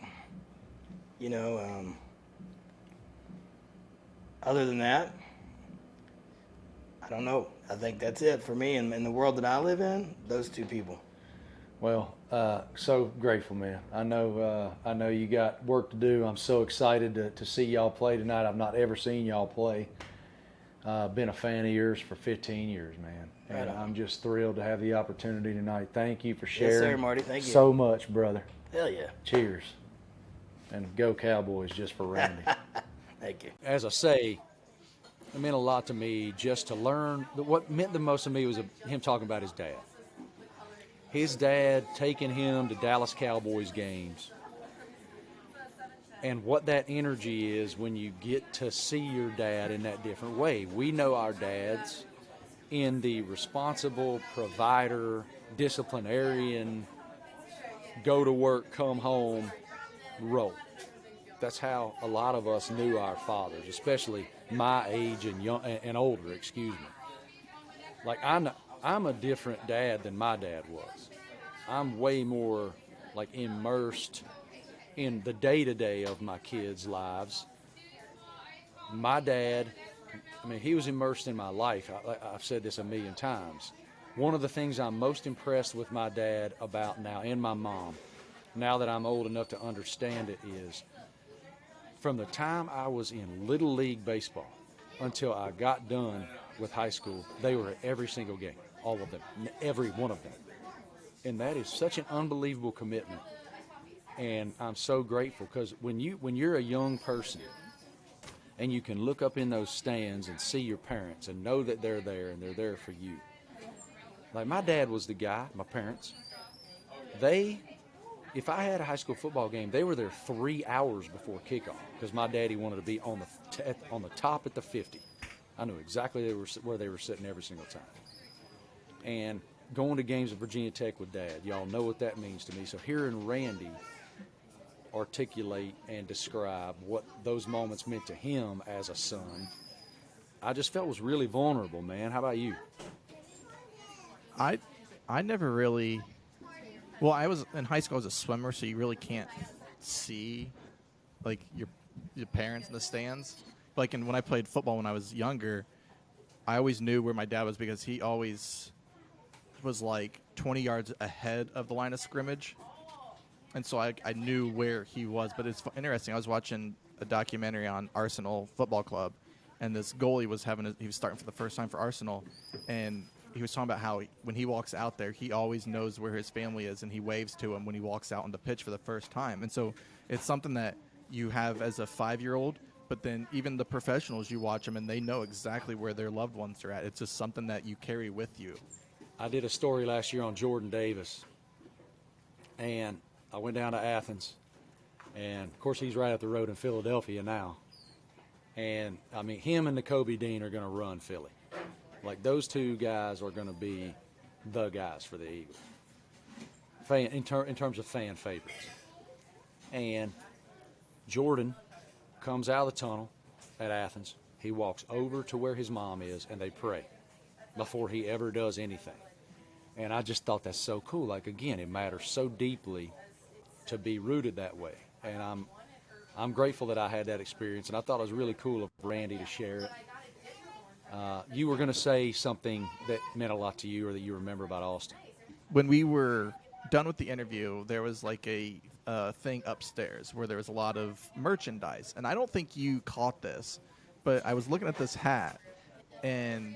You know, other than that, I don't know. I think that's it for me. In the world that I live in, those two people. well, so grateful, man. I know you got work to do. I'm so excited to see y'all play tonight. I've not ever seen y'all play. Been a fan of yours for 15 years, man. And Right on. I'm just thrilled to have the opportunity tonight. Thank you for sharing. Yes, sir, Marty. Thank you. So much, brother. Hell yeah. Cheers. And go Cowboys just for Randy. Thank you. As I say, it meant a lot to me just to learn. What meant the most to me was him talking about his dad. His dad taking him to Dallas Cowboys games, and what that energy is when you get to see your dad in that different way. We know our dads in the responsible provider, disciplinarian, go to work, come home role. That's how a lot of us knew our fathers, especially my age and young and older. Excuse me. Like I'm a different dad than my dad was. I'm way more like immersed in the day-to-day of my kids' lives. My dad, I mean, he was immersed in my life. I've said this a million times. One of the things I'm most impressed with my dad about now, and my mom, now that I'm old enough to understand it, is from the time I was in Little League Baseball until I got done with high school, they were at every single game, all of them, every one of them. And that is such an unbelievable commitment. And I'm so grateful because when you're a young person and you can look up in those stands and see your parents and know that they're there and they're there for you. Like my dad was the guy, my parents, if I had a high school football game, they were there 3 hours before kickoff because my daddy wanted to be on the top at the 50. I knew exactly where they were sitting every single time. And going to games at Virginia Tech with Dad, y'all know what that means to me. So hearing Randy articulate and describe what those moments meant to him as a son, I just felt was really vulnerable, man. How about you? I never really. Well, I was in high school as a swimmer, so you really can't see like your parents in the stands. Like, when I played football when I was younger, I always knew where my dad was because he always was like 20 yards ahead of the line of scrimmage, and so I knew where he was. But it's interesting. I was watching a documentary on Arsenal Football Club, and this goalie was he was starting for the first time for Arsenal, and he was talking about how when he walks out there, he always knows where his family is, and he waves to him when he walks out on the pitch for the first time. And so it's something that you have as a 5-year-old, but then even the professionals, you watch them, and they know exactly where their loved ones are at. It's just something that you carry with you. I did a story last year on Jordan Davis, and I went down to Athens, and of course he's right up the road in Philadelphia now. And I mean, him and Kobe Dean are going to run Philly. Like, those two guys are going to be the guys for the Eagles in terms of fan favorites. And Jordan comes out of the tunnel at Athens. He walks over to where his mom is, and they pray before he ever does anything. And I just thought that's so cool. Like, again, it matters so deeply to be rooted that way. And I'm grateful that I had that experience, and I thought it was really cool of Randy to share it. You were going to say something that meant a lot to you or that you remember about Austin. When we were done with the interview, there was like a thing upstairs where there was a lot of merchandise. And I don't think you caught this, but I was looking at this hat, and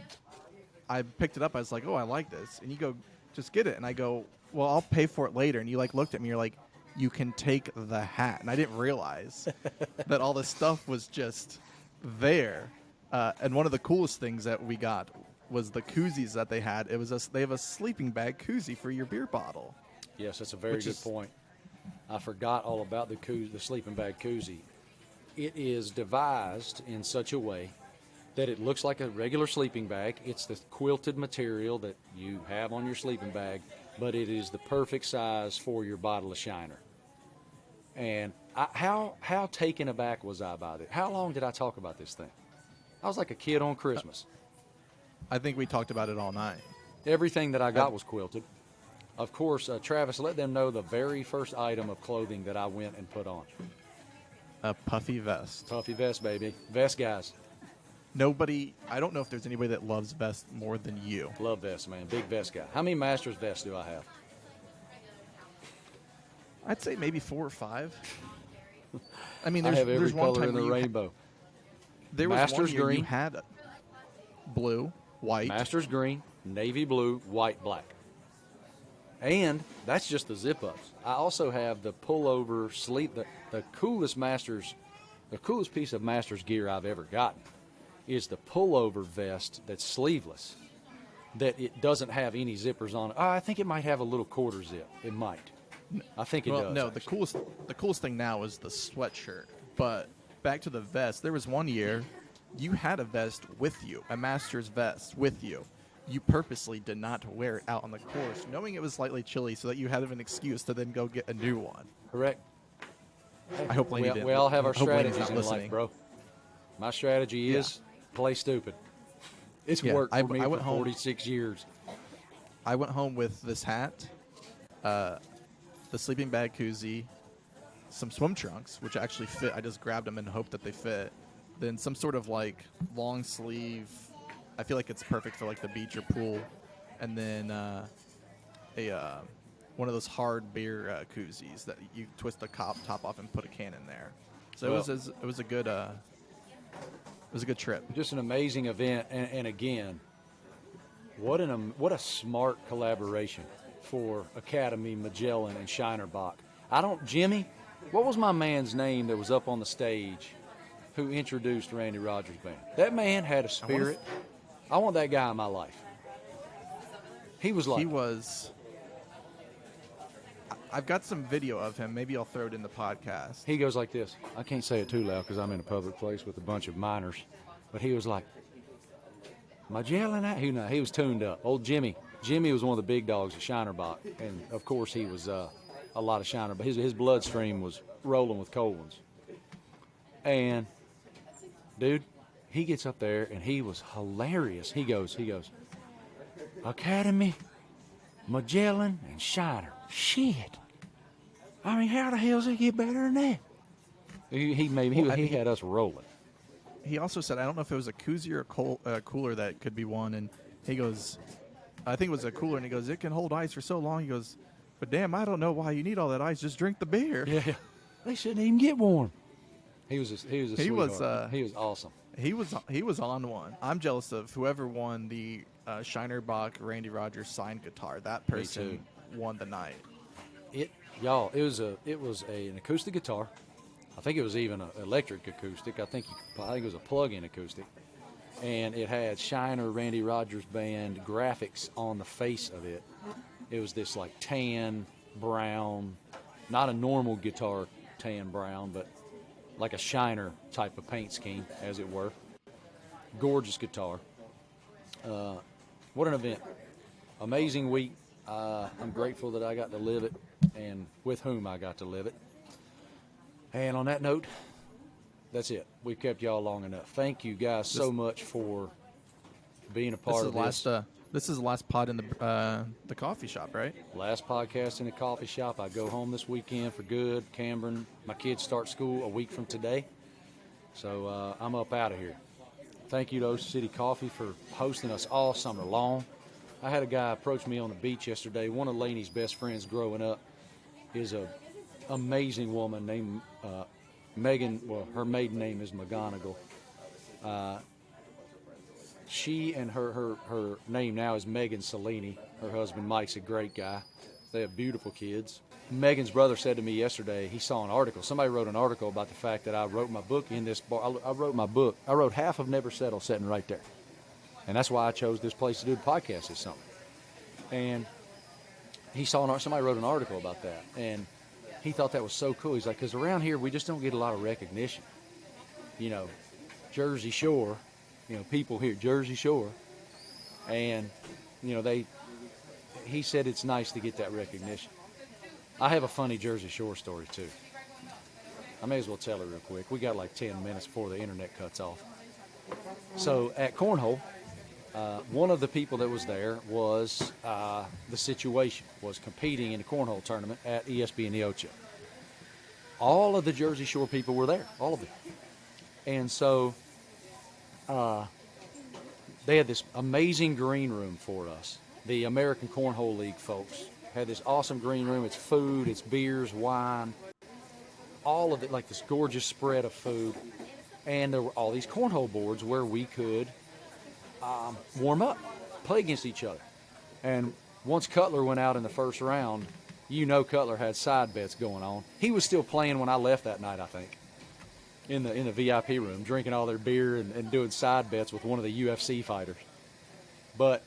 I picked it up. I was like, oh, I like this. And you go, just get it. And I go, well, I'll pay for it later. And you like looked at me, you're like, you can take the hat. And I didn't realize that all this stuff was just there. And one of the coolest things that we got was the koozies that they had. They have a sleeping bag koozie for your beer bottle. Yes, that's a very good point. I forgot all about the sleeping bag koozie. It is devised in such a way that it looks like a regular sleeping bag. It's the quilted material that you have on your sleeping bag, but it is the perfect size for your bottle of Shiner. And how taken aback was I by it? How long did I talk about this thing? I was like a kid on Christmas. I think we talked about it all night. Everything that I got was quilted. Of course, Travis, let them know the very first item of clothing that I went and put on. A puffy vest. Puffy vest, baby. Vest guys. I don't know if there's anybody that loves vests more than you. Love vests, man. Big vest guy. How many Masters vests do I have? I'd say maybe 4 or 5. I mean, I have every there's one color time in the rainbow. There was Masters one year green. you had blue, white. Masters green, navy blue, white, black. And that's just the zip-ups. I also have the pullover sleeve. The coolest piece of Masters gear I've ever gotten is the pullover vest that's sleeveless, that it doesn't have any zippers on it. I think it might have a little quarter zip. It might. I think it does. No, actually. the coolest thing now is the sweatshirt. But back to the vest, there was one year you had a vest with you, a Masters vest with you. You purposely did not wear it out on the course, knowing it was slightly chilly, so that you had an excuse to then go get a new one. Correct. I hope Laney didn't. We all have our I hope Laney's strategies not in life, listening. bro. My strategy is play stupid. It's Yeah, worked for me I for went home. 46 years. I went home with this hat, the sleeping bag koozie, some swim trunks, which actually fit. I just grabbed them and hoped that they fit. Then some sort of like long sleeve. I feel like it's perfect for like the beach or pool. And then one of those hard beer koozies that you twist the top off and put a can in there. So it was a good trip. Just an amazing event, and again, what a smart collaboration for Academy, Magellan, and Shinerbach. Jimmy, what was my man's name that was up on the stage who introduced Randy Rogers' band? That man had a spirit. I want that guy in my life. I've got some video of him. Maybe I'll throw it in the podcast. He goes like this. I can't say it too loud because I'm in a public place with a bunch of minors. But he was like, Magellan, he was tuned up. Old Jimmy. Jimmy was one of the big dogs at Shinerbach. And, of course, he was a lot of Shiner. But his bloodstream was rolling with cold ones. And, dude, he gets up there, and he was hilarious. He goes, Academy, Magellan, and Shiner. Shit. I mean, how the hell does it get better than that? He had us rolling. He also said, I don't know if it was a koozie or a cooler that could be one. And he goes, I think it was a cooler. And he goes, it can hold ice for so long. He goes, but damn, I don't know why you need all that ice. Just drink the beer. Yeah. They shouldn't even get warm. He was a sweetheart. He was awesome. He was on one. I'm jealous of whoever won the Shinerbach Randy Rogers signed guitar. That person won the night. It was an acoustic guitar. I think it was even an electric acoustic. I think it was a plug-in acoustic, and it had Shiner Randy Rogers Band graphics on the face of it. It was this like tan brown, not a normal guitar tan brown, but like a Shiner type of paint scheme, as it were. Gorgeous guitar. What an event. Amazing week. I'm grateful that I got to live it and with whom I got to live it. And on that note, that's it. We've kept y'all long enough. Thank you guys so much for being a part of this. This This is the last pod in the coffee shop, right? Last podcast in the coffee shop. I go home this weekend for good. Cameron, my kids start school a week from today. So I'm up out of here. Thank you to Ocean City Coffee for hosting us all summer long. I had a guy approach me on the beach yesterday. One of Laney's best friends growing up is a amazing woman named Megan. Well, her maiden name is McGonigal. She and her name now is Megan Cellini. Her husband Mike's a great guy. They have beautiful kids. Megan's brother said to me yesterday, he saw an article. Somebody wrote an article about the fact that I wrote my book in this bar. I wrote my book. I wrote half of Never Settle sitting right there. And that's why I chose this place to do the podcast this summer. And he saw somebody wrote an article about that. And he thought that was so cool. He's like, because around here we just don't get a lot of recognition. You know, Jersey Shore, you know, people here, Jersey Shore. And, you know, he said it's nice to get that recognition. I have a funny Jersey Shore story, too. I may as well tell it real quick. We got like 10 minutes before the internet cuts off. So at Cornhole, one of the people that was there was the situation, was competing in the Cornhole tournament at ESPN the Ocho. All of the Jersey Shore people were there, all of them. And so they had this amazing green room for us. The American Cornhole League folks had this awesome green room. It's food, it's beers, wine, all of it, like this gorgeous spread of food. And there were all these cornhole boards where we could warm up, play against each other. And once Cutler went out in the first round, you know Cutler had side bets going on. He was still playing when I left that night, I think, in the VIP room, drinking all their beer and doing side bets with one of the UFC fighters. But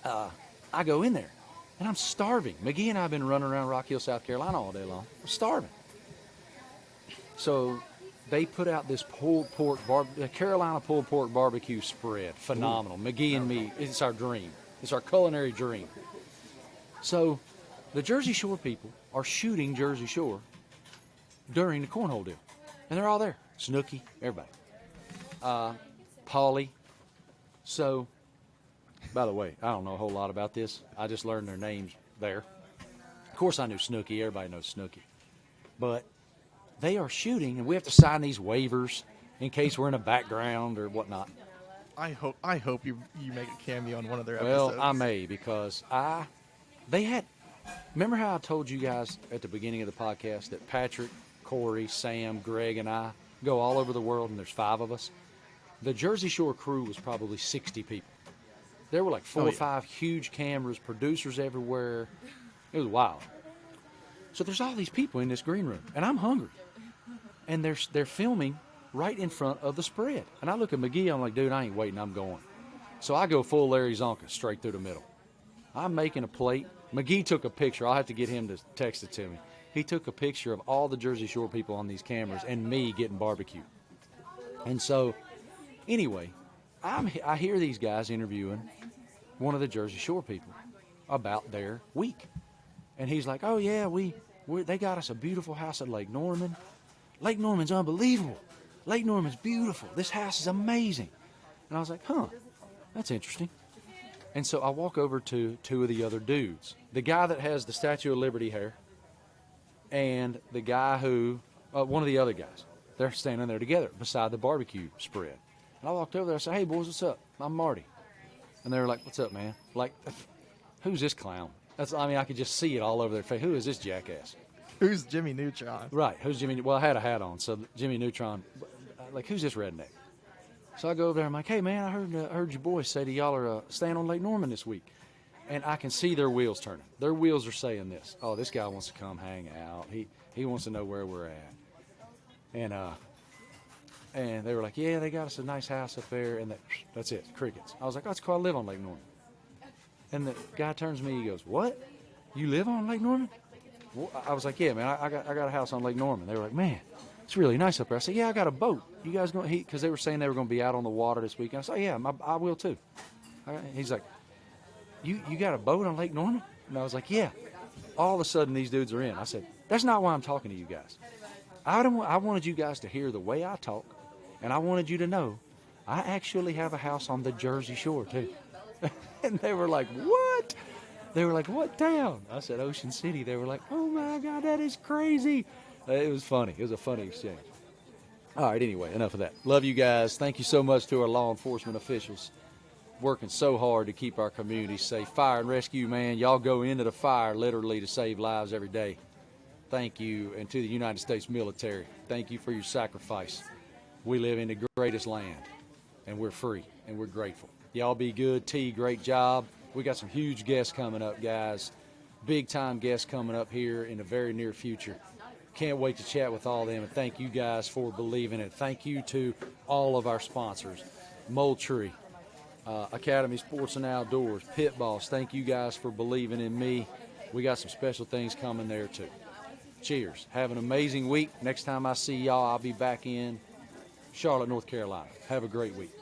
I go in there, and I'm starving. McGee and I have been running around Rock Hill, South Carolina all day long. I'm starving. So they put out this Carolina pulled pork barbecue spread. Phenomenal. Ooh. McGee and me, it's our dream. It's our culinary dream. So the Jersey Shore people are shooting Jersey Shore during the cornhole deal. And they're all there. Snooki, everybody. Paulie. So, by the way, I don't know a whole lot about this. I just learned their names there. Of course I knew Snooki. Everybody knows Snooki. But they are shooting, and we have to sign these waivers in case we're in a background or whatnot. I hope you make a cameo on one of their episodes. episodes. Well, I may, because remember how I told you guys at the beginning of the podcast that Patrick, Corey, Sam, Greg, and I go all over the world, and there's 5 of us? The Jersey Shore crew was probably 60 people. There were like 4 or 5 huge cameras, producers everywhere. It was wild. So there's all these people in this green room, and I'm hungry. And they're filming right in front of the spread. And I look at McGee, I'm like, dude, I ain't waiting, I'm going. So I go full Larry Zonka, straight through the middle. I'm making a plate. McGee took a picture. I'll have to get him to text it to me. He took a picture of all the Jersey Shore people on these cameras and me getting barbecue. And so, anyway, I hear these guys interviewing one of the Jersey Shore people about their week. And he's like, oh, yeah, they got us a beautiful house at Lake Norman. Lake Norman's unbelievable. Lake Norman's beautiful. This house is amazing. And I was like, huh, that's interesting. And so I walk over to 2 of the other dudes. The guy that has the Statue of Liberty hair and the guy who, one of the other guys. They're standing there together beside the barbecue spread. And I walked over there. I said, hey, boys, what's up? I'm Marty. And they were like, what's up, man? Like, who's this clown? I could just see it all over their face. Who is this jackass? Who's Jimmy Neutron? Right. Who's Jimmy? Well, I had a hat on, so Jimmy Neutron. Like, who's this redneck? So I go over there. I'm like, hey, man, I heard your boys say that y'all are staying on Lake Norman this week. And I can see their wheels turning. Their wheels are saying this. Oh, this guy wants to come hang out. He wants to know where we're at. And they were like, yeah, they got us a nice house up there. And that's it, crickets. I was like, oh, that's cool. I live on Lake Norman. And the guy turns to me. He goes, what? You live on Lake Norman? Well, I was like, yeah, man, I got a house on Lake Norman. They were like, man, it's really nice up there. I said, yeah, I got a boat. You guys going? Because they were saying they were going to be out on the water this weekend. I said, yeah, I will too. He's like, you got a boat on Lake Norman? And I was like, yeah. All of a sudden, these dudes are in. I said, that's not why I'm talking to you guys. I wanted you guys to hear the way I talk, and I wanted you to know I actually have a house on the Jersey Shore too. And they were like, what? They were like, what town? I said, Ocean City. They were like, oh, my God, that is crazy. It was funny. It was a funny exchange. All right, anyway, enough of that. Love you guys. Thank you so much to our law enforcement officials working so hard to keep our community safe. Fire and rescue, man, y'all go into the fire literally to save lives every day. Thank you. And to the United States military, thank you for your sacrifice. We live in the greatest land, and we're free, and we're grateful. Y'all be good. T, great job. We got some huge guests coming up, guys. Big-time guests coming up here in the very near future. Can't wait to chat with all of them, and thank you guys for believing it. Thank you to all of our sponsors, Moultrie, Academy Sports and Outdoors, Pit Boss. Thank you guys for believing in me. We got some special things coming there, too. Cheers. Have an amazing week. Next time I see y'all, I'll be back in Charlotte, North Carolina. Have a great week.